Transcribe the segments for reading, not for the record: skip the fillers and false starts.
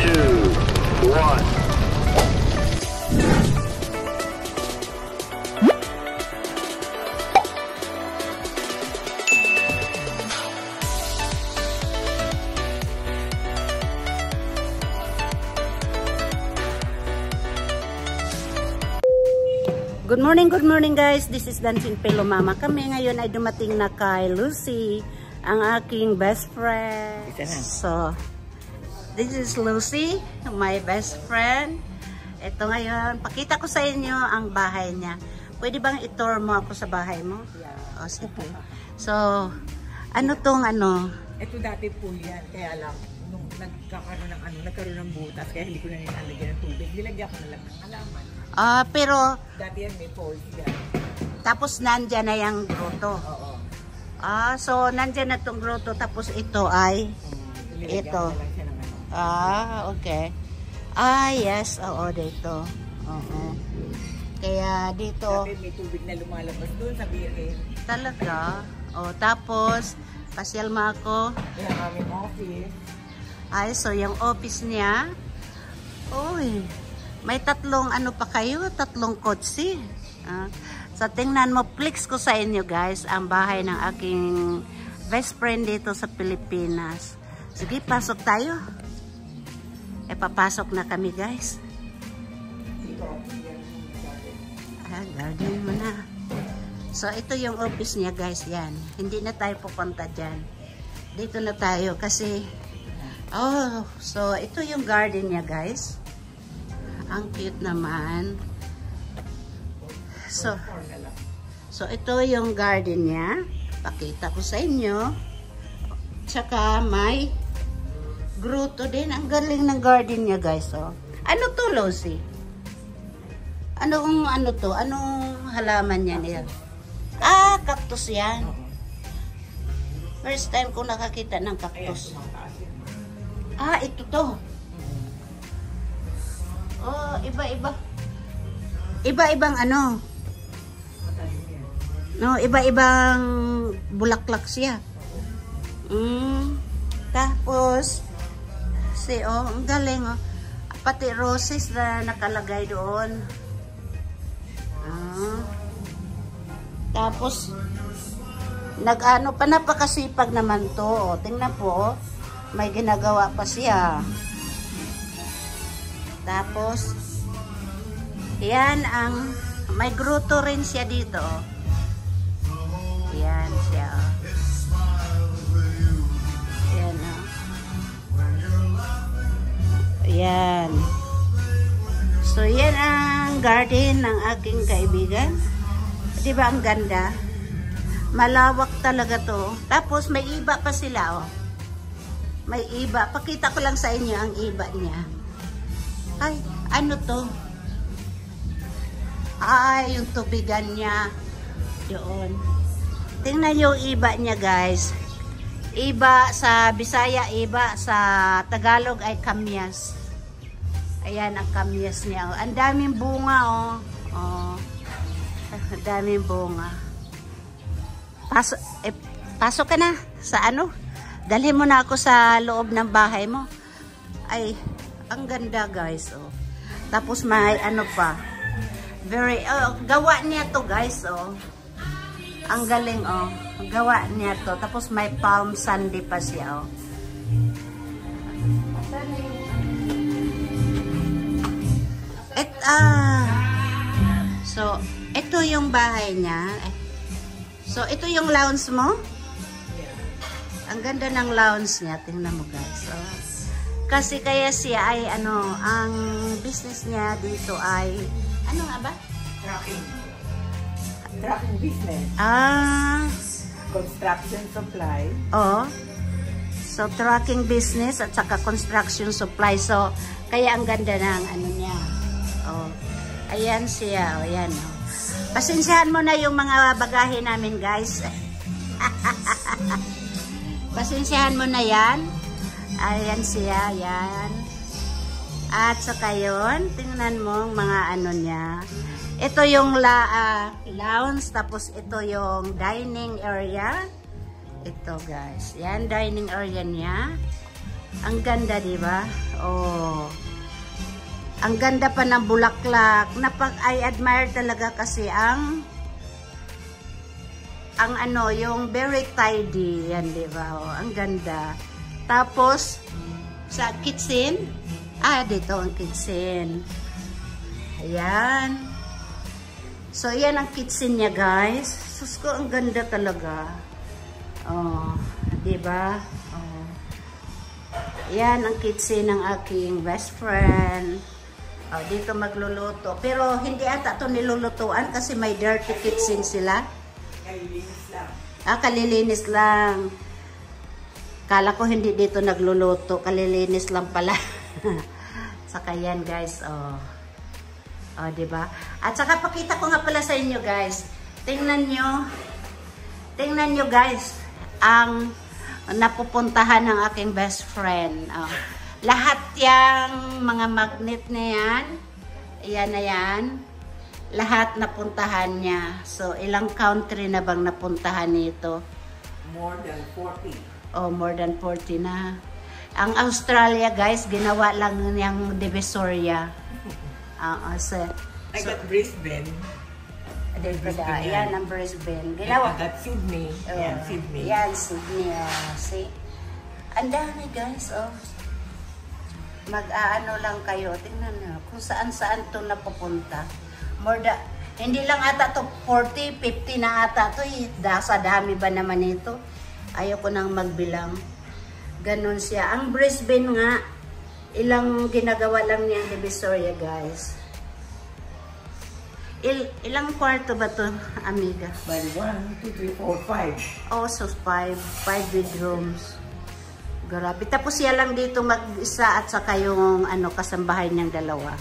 2, 1. Good morning guys. This is Dancing Pillow Mama. Kami ngayon ay dumating na kay Lucy, ang aking best friend. So, this is Lucy, my best friend. Ito ngayon, pakita ko sa inyo ang bahay niya. Pwede bang i-tour mo ako sa bahay mo? Yeah. O, sige. So, ano tong ano? Ito dati po yan, kaya lang, nung nagkaroon ng butas, kaya hindi ko na nilalagyan ng tubig. Nilagyan ko na lang ng halaman. Pero dati yan may falls yan. Tapos nandyan na yung grotto. Oo. So nandyan na tong grotto, tapos ito ay ito. Na lang siya ng ano. Okay. Yes, oo, dito. Oo. Kaya dito dati may tubig na lumalabas doon sa birin. talaga. Tapos pasyal mo ako. Yan ang aming office. So yung office niya. Uy. May tatlong ano pa kayo, tatlong kotse. So tingnan mo, flex ko sa inyo guys, ang bahay ng aking best friend dito sa Pilipinas. Sige, pasok tayo. Papasok na kami guys. Garden mo na. So ito yung office niya guys, yan. Hindi na tayo pupunta dyan. Dito na tayo kasi, so ito yung garden niya guys. Ang cute naman. So ito yung garden niya. Pakita ko sa inyo. Tsaka may grotto din. Ang galing ng garden niya guys. Ano to, Lucy? Ano to? Anong halaman niya? Cactus yan. First time ko nakakita ng cactus. Ito to. Iba-iba. Iba-ibang ano? No, iba-ibang bulaklak siya. Tapos ang galing pati roses na nakalagay doon. Tapos napakasipag naman to. Tingnan po, may ginagawa pa siya. Tapos, yan may grotto rin siya dito. Yan siya. Yan Yan. So, yan ang garden ng aking kaibigan. Diba ang ganda? Malawak talaga to. Tapos, may iba pa sila, May iba. Pakita ko lang sa inyo ang iba niya. Ay, ano to? Yung tubigan niya. Doon. Tingnan yung iba niya, guys. Iba sa Bisaya, iba sa Tagalog ay kamyas. Ayan ang kamyas niya. Ang daming bunga, Ang daming bunga. Pasok ka na sa ano? Dalhin mo na ako sa loob ng bahay mo. Ay, ang ganda guys, Tapos may ano pa. Gawa niya to guys, Ang galing, Gawa niya to. Tapos may palm sundae pa siya, So, ito yung bahay niya. So, ito yung lounge mo? Ang ganda ng lounge niya. Tingnan mo guys, Kasi kaya siya ay ang business niya dito ay ano nga ba? Trucking business. Construction supply. So trucking business at saka construction supply. So kaya ang ganda ng ano niya. Ayan siya, ayan. Pasensyahan mo na yung mga bagahe namin, guys. Pasensyahan mo na 'yan. Ayan siya, yan. At saka yun, tingnan mo mga ano niya. Ito yung lounge, tapos ito yung dining area. Ito guys, yan dining area niya. Ang ganda, di ba? Oh. Ang ganda pa ng bulaklak. I admire talaga kasi ang ano, yung very tidy. Yan, di ba? Oh, ang ganda. Tapos, sa kitchen, dito ang kitchen. Ayan. So, yan ang kitchen niya, guys. Sus ko, ang ganda talaga. Oh, di ba? Oh. Yan ang kitchen ng aking best friend. Oh, dito magluluto. Pero hindi ata ito nilulutuan kasi may dirty kitchen sila. Kalilinis lang. Kalilinis lang. Kala ko hindi dito nagluluto. Kalilinis lang pala. Saka yan, guys. Oh. Oh, diba? At saka pakita ko nga pala sa inyo, guys. Tingnan nyo, guys, ang napupuntahan ng aking best friend. Oh. Lahat yung mga magnet na yan, ayan na yan, lahat napuntahan niya. So, ilang country na bang napuntahan nito? More than 40. Oh, more than 40 na. Ang Australia, guys, ginawa lang niyang Divisoria. I got Brisbane. Yan ang Brisbane. Ginawa. I got Sydney. Yan, Sydney. Yan, Sydney. See? Ang dami, guys. Oh. Mag-aano lang kayo. Tingnan nyo. Kung saan-saan ito napupunta. Hindi lang ata ito 40, 50 na ata ito. Sa dami ba naman ito? Ayoko nang magbilang. Ganon siya. Ang Brisbane nga, ilang ginagawa lang niya ni Divisoria, guys. Ilang kwarto ba to, amiga? Bali, 1, 2, 3, 4, 5. Oh, so 5 bedrooms. Grabe. Tapos siya lang dito mag-isa at saka yung ano, kasambahay niyang dalawa.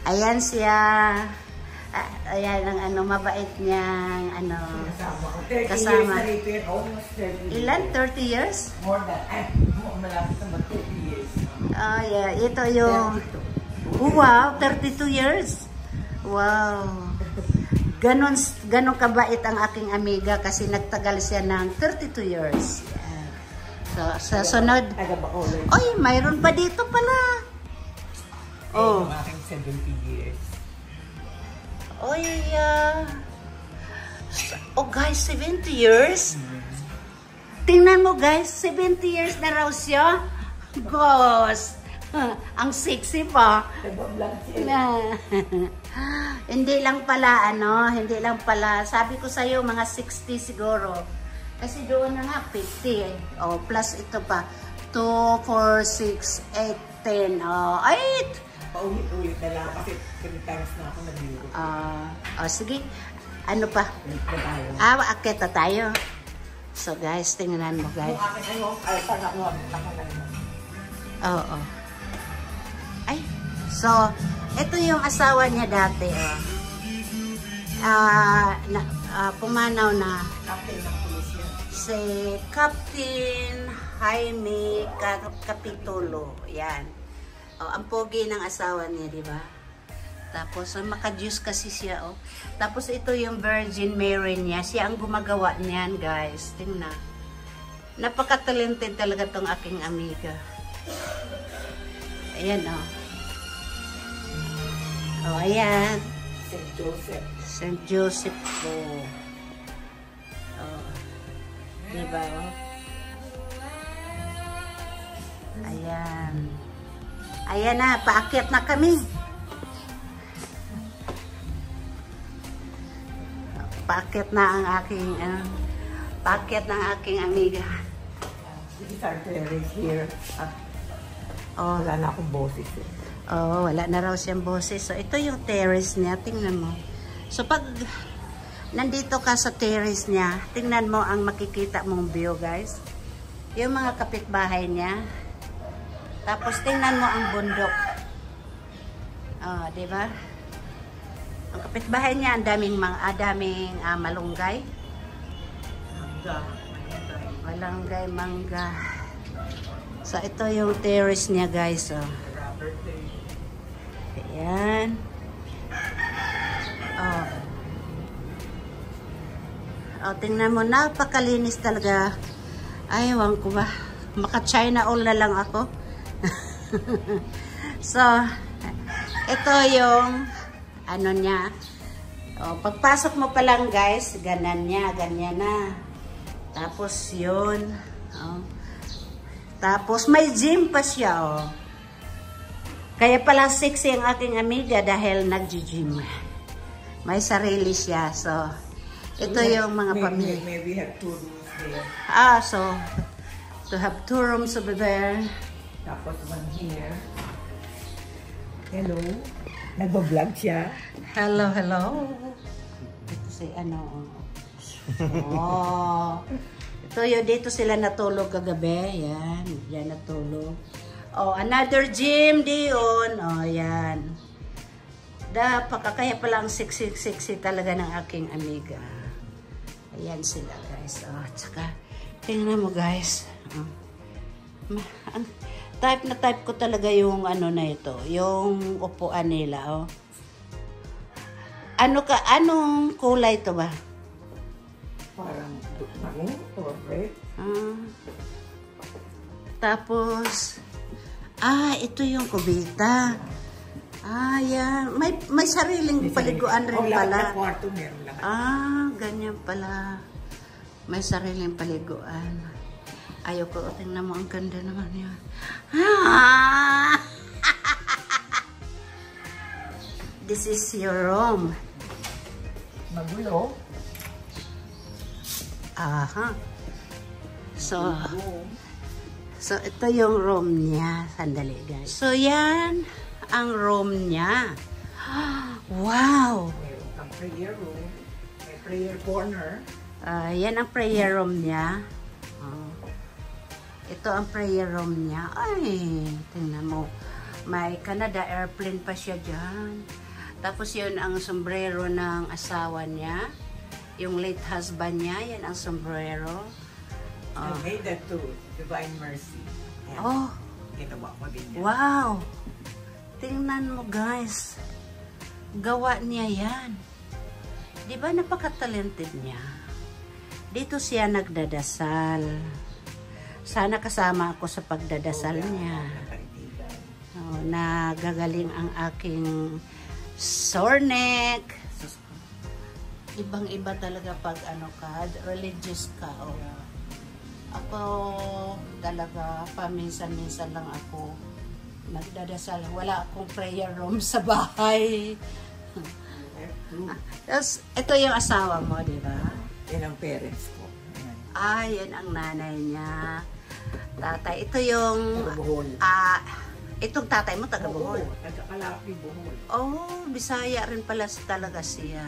Ayan siya. Ayan ang ano, mabait niyang ano, kasama. Ilan? 30 years? More than, malapit naman 30 years. Oh, yeah. Ito yung, wow, 32 years. Wow. Ganon kabait ang aking amiga kasi nagtagal siya ng 32 years. So, sa sunod. Oy, mayroon pa dito pala. Oh. Aking 70 years. Oy, oh guys, 70 years? Tingnan mo guys, 70 years na raw siya. Gosh. Ang sexy pa. Hindi lang pala, hindi lang pala. Sabi ko sa'yo, mga 60 siguro. Kasi doon na nga, 50. Oh, plus ito pa. 2, 4, 6, 8, 10. Oh, 8! Paulit-ulit na lang kasi 3 times na ako nag-Euro. Sige. Ano pa? Akit na tayo. So guys, tingnan mo guys. Oo. Ay, so, ito yung asawa niya dati. Pumanaw na. Captain ng pulis yan. Si Captain Jaime Capitulo. Yan. Ang pogi ng asawa niya, di ba? Tapos, maka-juice kasi siya, oh. Tapos, ito yung Virgin Mary niya. Siya ang gumagawa niyan, guys. Tingnan. Napaka-talented talaga tong aking amiga. Ayan, oh. Oh, ayan. St. Joseph. St. Joseph po. Oh. Diba, oh? Ayan. Ayan na, paakyat na kami. Paakyat na ang aking, paakyat na ang aking amiga. This is our terrace here. Wala na akong boses eh. Oh, wala na raw siyang boses. So, ito yung terrace niya. Tingnan mo. So, pag nandito ka sa terrace niya, tingnan mo ang makikita mong view, guys. Yung mga kapitbahay niya. Tapos, tingnan mo ang bundok. Oh, diba? Ang kapitbahay niya, ang daming malunggay. Malunggay, mangga. So, ito yung terrace niya, guys. Oh. Ayan. Oh. Oh, tingnan mo, napakalinis talaga. Ay, ewan ko ba. Maka-China all na lang ako. So, ito yung ano niya. O, pagpasok mo pa lang guys, ganyan na. Tapos yun. O. Tapos may gym pa siya. O. Kaya pala sexy ang aking amiga dahil nag-gym. May sarili siya. So, ito yung mga pamilya. Maybe have 2 rooms there. So, to have 2 rooms over there. Tapos 1 here. Hello. Nagbablog siya. Hello. Ito si ano. Oh. Ito yun, dito sila natulog kagabi. Yan. Yan natulog. Oh, another gym diyon. Oh, yan. Kaya pala ang sexy talaga ng aking amiga. Ayan sila guys. Oh, tsaka, tingnan mo guys. Type ko talaga yung ano na ito. Yung upuan nila. Oh. Anong kulay ito ba? Parang maroon or red. Tapos, ito yung kubita. Yan. May sariling paliguan rin pala. Kwarto meron lahat. Ganyan pala. May sariling paliguan. Ayoko, tingnan mo, ang ganda naman yan. This is your room. Magulo. So ito yung room niya. Sandali guys. So yan ang room niya. Wow! Mayroon kang prayer room. May prayer corner. Yan ang prayer room niya. Ito ang prayer room niya. Ay, tingnan mo. May Canada airplane pa siya dyan. Tapos yun ang sombrero ng asawa niya. Yung late husband niya, yan ang sombrero. I made that too. Divine Mercy. Ayan. Oh. Ginawa ko din yan. Wow. Tingnan mo guys. Gawa niya yan. Di ba napaka-talented niya? Dito siya nagdadasal. Sana kasama ako sa pagdadasal niya. Nagagaling ang aking sore neck. Ibang-iba talaga pag ano ka, religious ka. Ako talaga, paminsan-minsan lang ako nagdadasal. Wala akong prayer room sa bahay. Tapos, ito yung asawa mo, di ba? Yan ang parents ko. Yan ang nanay niya. Tatay. Ito yung... Taga-Bohol. Itong tatay mo, taga-Bohol. Oo, taga-Kalapi, Bohol. Oh, Bisaya rin pala talaga siya.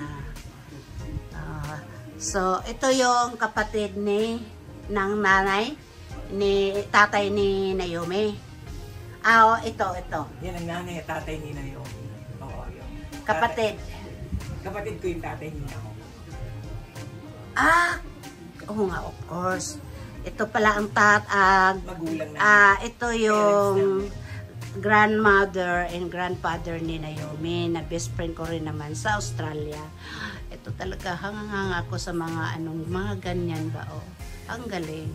So, ito yung kapatid ng nanay, ni tatay ni Naomi. Ito. Yan ang nanay at tatay ni Naomi. Oo, yun. Kapatid. Kapatid ko yung tatay ni Naomi. Oo nga, of course. Ito pala ang magulang na. Ito yung grandmother and grandfather ni Naomi, na best friend ko rin naman sa Australia. Ito talaga, hangang ako sa mga mga ganyan ba, ang galing.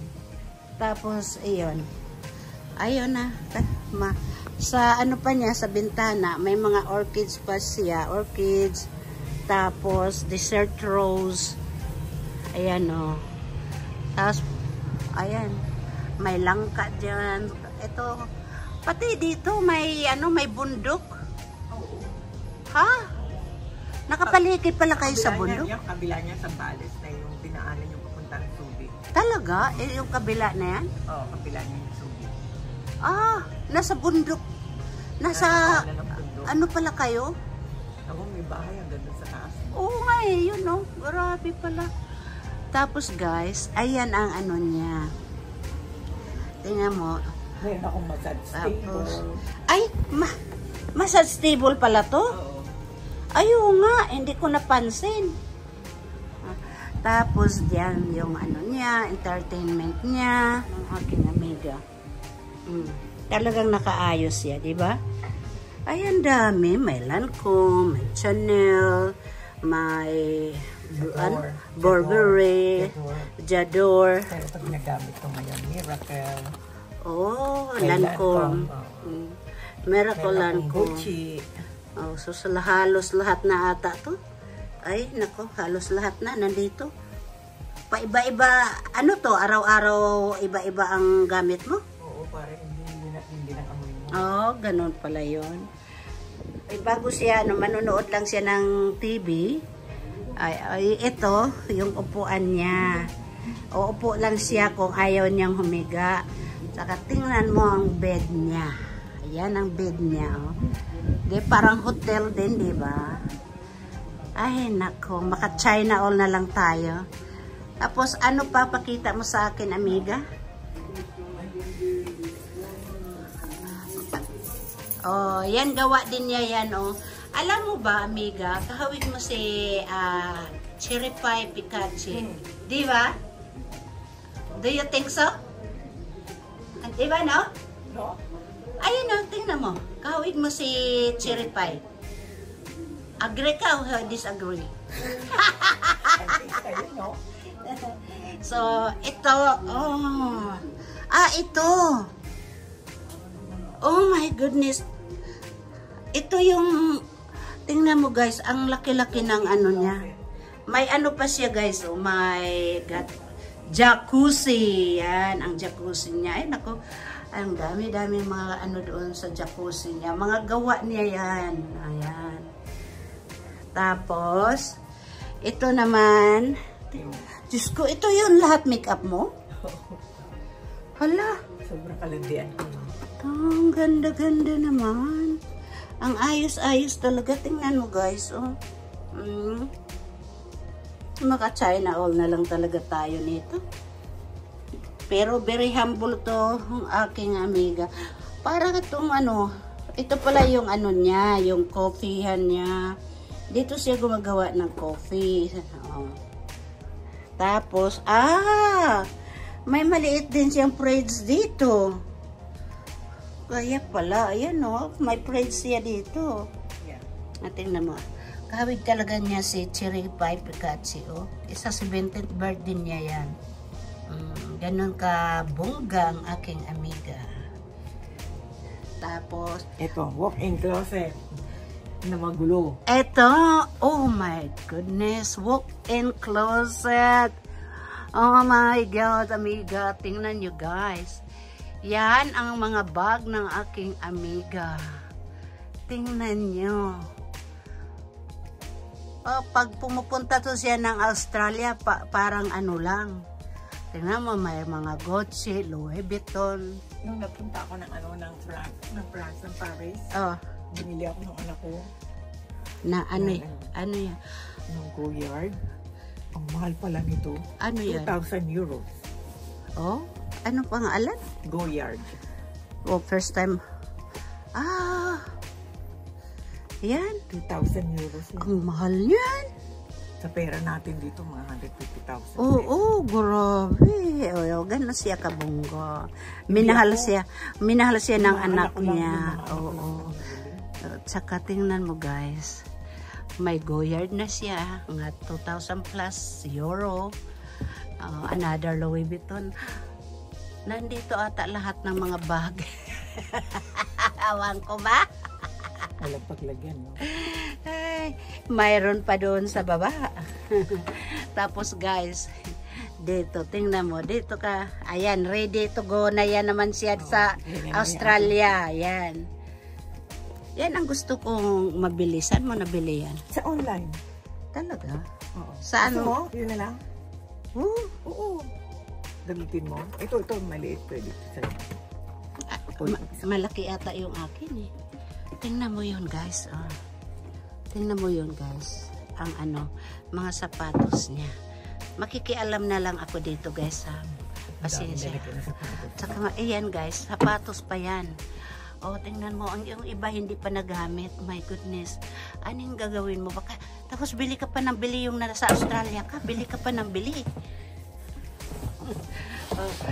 Tapos, ayun na, sa pa niya, sa bintana, may mga orchids pa siya, tapos dessert rose, ayan tapos, ayan, may langka dyan, ito, pati dito, may bundok. Ha? Nakapaligid pala kayo sa bundok? Yung kabila niya sa Bales na yung pinaanan yung papunta ng Subic. Talaga? Yung kabila na yan? Oo, kabila niya yung Subic. Nasa bundok. Nasa ano pala kayo? Ako, may bahay hanggang doon sa taas. Oo nga yun grabe pala. Tapos guys, ayan ang niya. Tingnan mo. Meron akong massage table. Ay, massage table pala to? Oo. Ayun nga, hindi ko napansin. Tapos diyan yung niya, entertainment niya, ng aking amiga. Talagang nakaayos siya, di ba? Ay, ang dami. May Lancome, may Chanel, may Burberry, Jador. Pero pag nagamit ko ngayon, Miracle. Oh, May Lancome. Lancome, Meron ko Meron akong Lancome. Gucci. Oh, so halos lahat na ata to. Ay, nako, halos lahat na nandito. Paiba-iba, ano to, araw-araw iba-iba ang gamit mo? Oo, parang hindi na amoy mo. Oh, ganun pala yun. Ay, bago siya, manonood lang siya ng TV, ay ito, yung upuan niya. Uupo lang siya kung ayaw niyang humiga. Saka tingnan mo ang bed niya. Ayan ang bed niya. Oh. Di, parang hotel din, di ba? Ay, nako, maka-China all na lang tayo. Tapos, ano pa pakita mo sa akin, amiga? Oh, yan, gawa din niya yan, oh. Alam mo ba, amiga, kahawig mo si Cherry Pie Pikachu. Di ba? Do you think so? Di ba, no? No? Ayun, no, tingnan mo. Kahawig mo si Cherry Pie. Agree ka o disagree? No? So, ito, oh. Ito. Oh my goodness. Ito yung, tingnan mo guys, ang laki-laki ng ano niya. May ano pa siya guys, oh my God. Jacuzzi. Yan, ang jacuzzi niya. Ay, nako, ang dami-dami mga ano doon sa jacuzzi niya. Mga gawa niya yan. Ayan. Tapos, ito naman, Diyos ko, ito yun lahat makeup mo? Hala. Sobrang kalandian ko. Ang ganda-ganda naman. Ang ayos-ayos talaga. Tingnan mo guys. Oh. Maka-China all na lang talaga tayo nito. Pero very humble to ang aking amiga. Para itong ano, ito pala yung ano niya, yung coffeehan niya. Dito siya gumagawa ng coffee. Oh. Tapos, may maliit din siyang fridge dito. Kaya pala, ayan o, may fridge siya dito. Yeah. Tingnan mo. Kahawig talaga niya si Cherry Pie Pikachu. Oh. Isa 17th birthday niya yan. Ganon ka bongga ang aking amiga. Tapos, Ito, walk-in closet na magulo. Ito, oh my goodness, walk-in closet. Oh my God, amiga, tingnan nyo guys. Yan ang mga bag ng aking amiga. Tingnan nyo. Oh, pag pumupunta to siya ng Australia, parang ano lang. Tingnan mo, may mga Gucci, Louis Vuitton. Nung napunta ako ng France, ng Paris, Oh. binili ako ng anak ko. Na ano yan? Ng Goyard. Ang mahal pala nito. Ano yan? 2,000 euros. Oh, ano pangalan? Goyard. Oh, first time. Yan. 2,000 euros. Yun. Ang mahal niyan. Sa pera natin dito, mga 150,000. Oo, grabe. O, gano'n siya kabunggo. Minahal siya ng anak niya. Oo. Tsaka tingnan mo guys. May Goyard na siya. Nga 2,000 plus euro. Another Louis Vuitton. Nandito ata lahat ng mga bag. Awan ko ba? Walang paglagyan, no? Ay, mayroon pa doon sa baba. Tapos guys, dito, tingnan mo, dito ka. Ayan, ready to go na yan naman siya sa Australia. Yan. Yan ang gusto kong mabili. Saan mo nabili yan? Sa online. Talaga? Oo. Saan mo? Yun na lang. Oo. Gamitin mo. Ito, maliit. Pwede sa'yo. Malaki ata yung akin eh. Tingnan mo yun guys. Oh. Tingnan mo yun guys. Ang ano, mga sapatos niya. Makikialam na lang ako dito guys ha. Pasensya. Saka ayan guys, sapatos pa yan. Oh, tingnan mo, yung iba hindi pa nagamit. My goodness. Anong gagawin mo? Baka, tapos bili ka pa ng bili yung nasa Australia ka. Bili ka pa ng bili.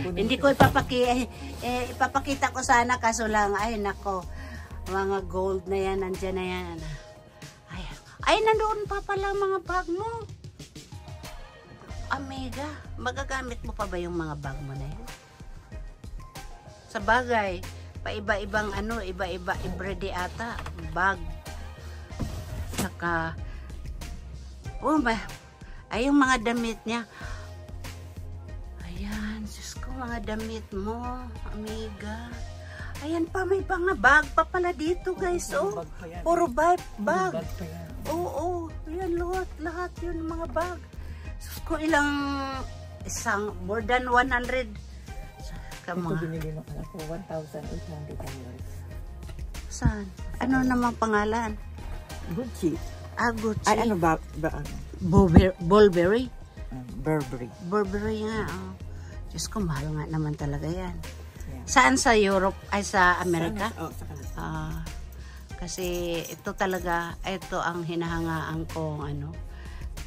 Hindi ko ipapakita ko sana kaso lang, ay nako, mga gold na yan, nandyan na yan. Ay nandoon pa pala mga bag mo. Amiga, magagamit mo pa ba yung mga bag mo na yan? Sa bagay, paiba-ibang ano, iba-iba everyday ata, bag. Saka, ay yung mga damit niya. Ayan, Diyos ko, mga damit mo, amiga. Ayan pa, may mga bag pa pala dito, guys. Oh, puro bag. Oo, yan, lahat yun, mga bag. Diyos ko, more than 100. Ito binili ng anak ko, $1,800. Saan? Ano namang pangalan? Gucci. Gucci. Ay, ano ba? Burberry? Burberry. Burberry nga, oh. Diyos ko, mahal nga naman talaga yan. Yeah. Saan sa Europe? Ay, sa Amerika? Sa Canada. Kasi ito talaga, ito ang hinahangaan kong ano.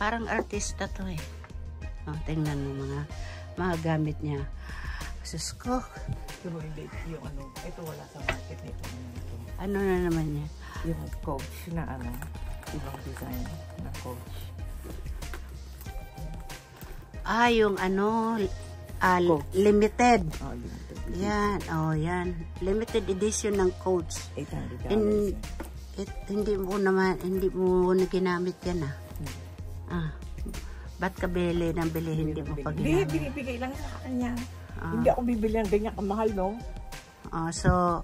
Parang artista to eh. Tingnan mo mga gamit niya. Diyos ko. Yung ano, ito wala sa market nito. Ano na naman niya? Yung Coach na ano, ibang design na Coach. Yung ano, limited. Limited. Yan, yan. Limited edition ng Coach. $800. Hindi mo na ginamit yan ba't ka bili ng bili, hindi mo pa ginamit? Hindi, binibigay lang sa kanya. Hindi ako bibili ng ganyan kamahal, no? So,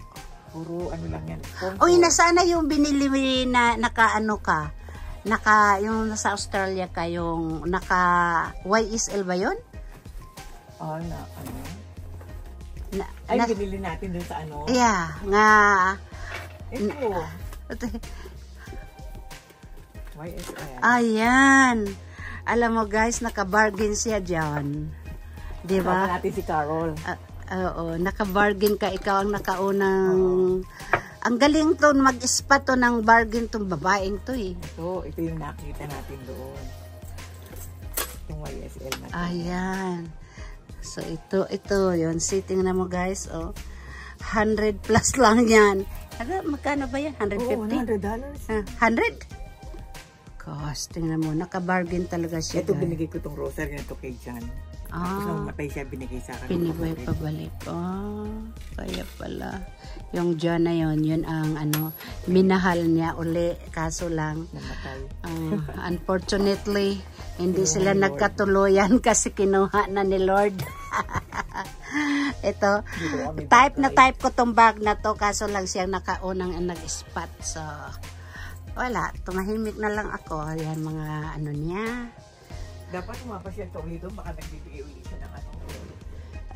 puro ano lang yan. Uy, nasana yung binili na naka-ano ka? Yung nasa Australia ka, yung naka-YSL ba yun? Ano? Ay, binili natin dun sa ano? Yeah, nga. Ito. YSL. Ayan. Alam mo guys, naka-bargain siya dyan. Diba? Kasama natin si Carol. Oo, naka-bargain ka. Ikaw ang nakaunang... Ang galing to, mag-spot to ng bargain tong babaeng to eh. Ito yung nakita natin doon. Itong YSL natin. Ayan. So, ito yun. Sitting na mo guys, 100 plus lang yan. Magkano ba yan? 150? Oo, $100. 100? Gosh, tingnan mo, naka-bargain talaga siya. Ito, binigay ko itong rosary na ito kay John. Tapos nang matay siya, binigay sa akin. Pinibay pabalik. Kaya pala. Yung John na yun ang ano, minahal niya uli. Kaso lang, unfortunately, hindi sila nagkatuluyan kasi kinuha na ni Lord. Ito, type ko tong bag na to. Kaso lang siyang nakaunang nag-spot. So, wala, tumahimik na lang ako. Yan mga ano niya. Dapat umapas yan dito, baka nagbibigay ulit siya ng ano.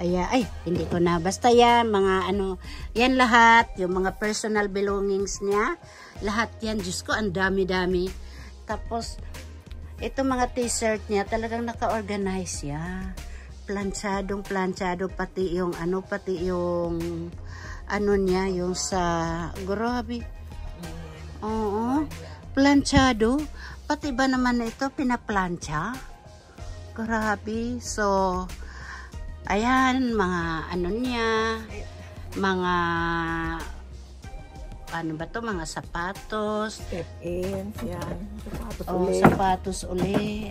Ay, hindi ko na. Basta yan, mga ano, yan lahat, yung mga personal belongings niya. Lahat yan, Diyos ko, ang dami-dami. Tapos, ito mga t-shirt niya, talagang naka-organize siya. Planchado, pati yung ano niya, yung sa, grabe. Oo, planchado. Pati ba naman ito, pinaplancha? Grabe. So, ayan, mga ano niya, mga, ano ba to, mga sapatos. Step-ins, yan. Sapatos uli.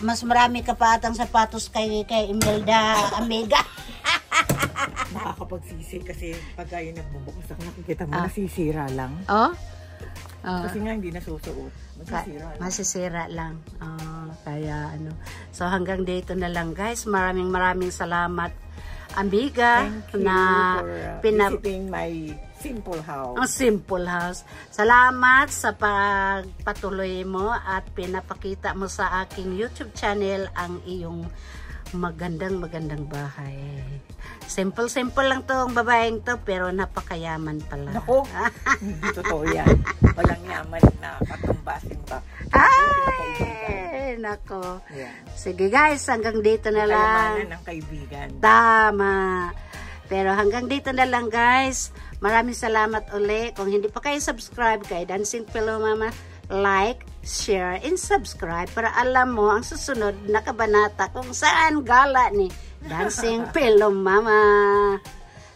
Mas marami ka pa atang sapatos kay Imelda, amiga. Nakakapagsisi kasi pag kayo nagbubukas ako, nakikita mo nasisira lang. Kasi nga hindi nasusuot. Masisira lang. Kaya ano. So hanggang dito na lang guys. Maraming salamat amiga. Thank you for visiting my simple house. Simple house. Salamat sa pagpatuloy mo at pinapakita mo sa aking YouTube channel ang iyong magandang bahay. Simple lang to ang babaeng to, pero napakayaman pala. Nako, hindi totoo yan. Walang yaman na katumbasin ba? Ay, nako. Yeah. Sige guys, hanggang dito na lang. Kalamanan ng kaibigan. Tama. Pero hanggang dito na lang guys. Maraming salamat uli. Kung hindi pa kayo subscribe kay Dancing Pillow Mama, like, share, and subscribe para alam mo ang susunod na kabanata kung saan gala ni Dancing Pillow Mama.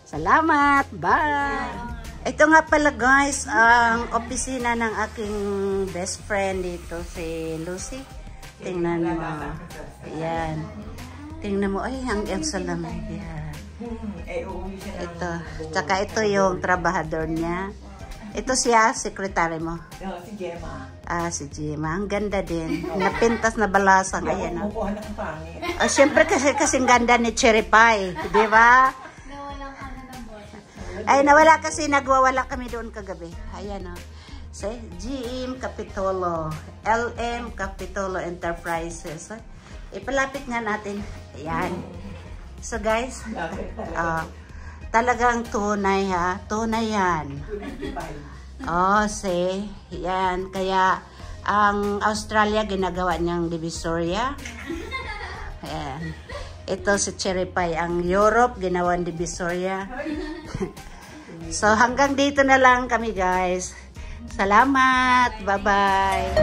Salamat. Bye. Ito nga pala guys, ang opisina ng aking best friend dito, si Lucy. Tingnan mo. Ayan. Tingnan mo. Ay, ang salamat. Yan. Uuwi siya ng Ito. Tsaka ito yung trabahador niya. Ito siya, secretary mo. si Gemma. Si Gemma. Ang ganda din. Napintas na balasang. Ayan, o. Kumukuha ng pangit. Siyempre kasing ganda ni Cherry Pie. Di ba? Ay, nawala kasi. Nagwawala kami doon kagabi. Ayan, o. Say, GM Capitolo. LM Capitolo Enterprises. Ipalapit nga natin. Ayan. So, guys. Talagang tunay, ha? Tunay yan. See. Yan. Kaya, ang Australia, ginagawa niyang Divisoria. Ayan. Ito si Cherry Pie. Ang Europe, ginawa ng Divisoria. So, hanggang dito na lang kami, guys. Salamat. Bye-bye.